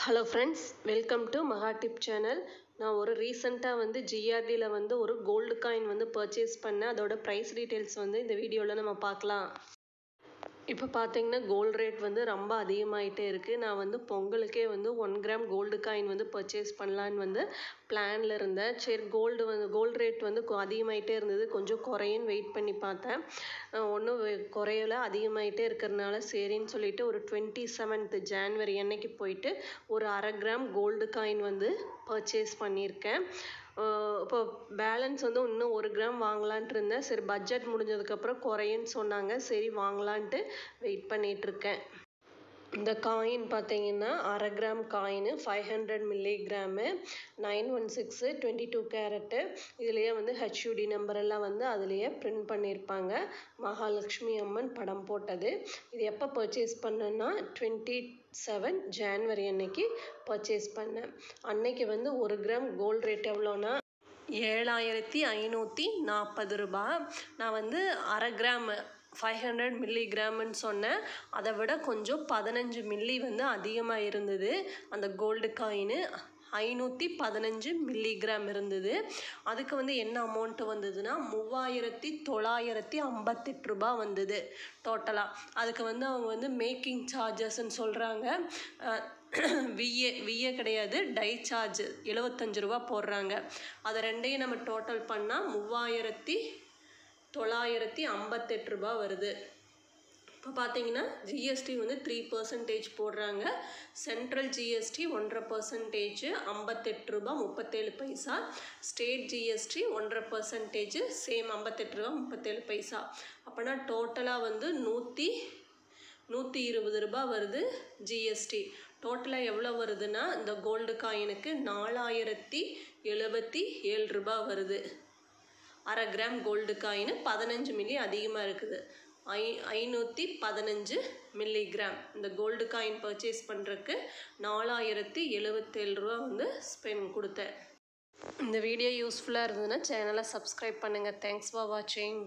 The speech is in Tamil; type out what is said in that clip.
ஹலோ ஃப்ரெண்ட்ஸ், வெல்கம் டு மகா டிப் சேனல். நான் ஒரு ரீசெண்டாக வந்து ஜிஆர்டியில் வந்து ஒரு கோல்டு காயின் வந்து பர்ச்சேஸ் பண்ணேன். அதோட ப்ரைஸ் டீட்டெயில்ஸ் வந்து இந்த வீடியோவில் நம்ம பார்க்கலாம். இப்போ பார்த்தீங்கன்னா கோல்டு ரேட் வந்து ரொம்ப அதிகமாகிட்டே இருக்குது. நான் வந்து பொங்கலுக்கே வந்து 1 கிராம் கோல்டு காயின் வந்து பர்ச்சேஸ் பண்ணலான்னு வந்து பிளானில் இருந்தேன். சரி, கோல்டு ரேட் வந்து அதிகமாகிட்டே இருந்தது, கொஞ்சம் குறையுன்னு வெயிட் பண்ணி பார்த்தேன். ஒன்றும் குறையலை, அதிகமாகிட்டே இருக்கிறதுனால சரின்னு சொல்லிட்டு ஒரு 27th ஜான்வரி அன்னைக்கு போயிட்டு ஒரு 1/2 கிராம் கோல்டு காயின் வந்து பர்ச்சேஸ் பண்ணியிருக்கேன். இப்போ பேலன்ஸ் வந்து இன்னும் 1 கிராம் வாங்கலான்ட்டு இருந்தேன். சரி, பட்ஜெட் முடிஞ்சதுக்கப்புறம் குறையுன்னு சொன்னாங்க, சரி வாங்கலான்ட்டு வெயிட் பண்ணிகிட்ருக்கேன். இந்த காயின் பார்த்தீங்கன்னா 1/2 கிராம் காயின் 500 மில்லிகிராமு, 916 22 கேரட்டு. இதுலேயே வந்து ஹெச்யூடி நம்பர் எல்லாம் வந்து அதுலேயே பிரிண்ட் பண்ணியிருப்பாங்க. மகாலட்சுமி அம்மன் படம் போட்டது. இது எப்போ பர்ச்சேஸ் பண்ணேன்னா 27 ஜான்வரி அன்னைக்கு பர்ச்சேஸ் பண்ணேன். அன்னைக்கு வந்து 1 கிராம் கோல்டு ரேட் எவ்வளோன்னா 7540 ரூபா. நான் வந்து 1/2 கிராம் 500 மில்லிகிராம்னு சொன்னேன். அதை விட கொஞ்சம் 15 மில்லி வந்து அதிகமாக இருந்தது. அந்த கோல்டு காயின் 515 மில்லிகிராம் இருந்தது. அதுக்கு வந்து என்ன அமௌண்ட்டு வந்ததுன்னா 3958 ரூபா வந்தது டோட்டலாக. அதுக்கு வந்து அவங்க வந்து மேக்கிங் சார்ஜஸ்ன்னு சொல்கிறாங்க. விஏ கிடையாது, டை சார்ஜ் 75 ரூபா போடுறாங்க. அதை ரெண்டையும் நம்ம டோட்டல் பண்ணால் 3958 ரூபா வருது. இப்போ பார்த்தீங்கன்னா ஜிஎஸ்டி வந்து 3% போடுறாங்க. சென்ட்ரல் ஜிஎஸ்டி 1.5%, 58 ரூபா 37 பைசா. ஸ்டேட் ஜிஎஸ்டி 1.5%, சேம் 58 ரூபா 37 பைசா. அப்போனா டோட்டலாக வந்து 120 ரூபா வருது ஜிஎஸ்டி. டோட்டலாக எவ்வளோ வருதுன்னா இந்த கோல்டு காயினுக்கு 4077 ரூபா வருது. 1/2 கிராம் கோல்டு காயின் 15 மில்லி அதிகமாக இருக்குது, 515 மில்லிகிராம். இந்த கோல்டு காயின் பர்ச்சேஸ் பண்ணுறதுக்கு 4077 ரூபா வந்து ஸ்பெண்ட் கொடுத்தேன். இந்த வீடியோ யூஸ்ஃபுல்லாக இருந்ததுன்னா சேனலை சப்ஸ்கிரைப் பண்ணுங்கள். தேங்க்ஸ் ஃபார் வாட்சிங்.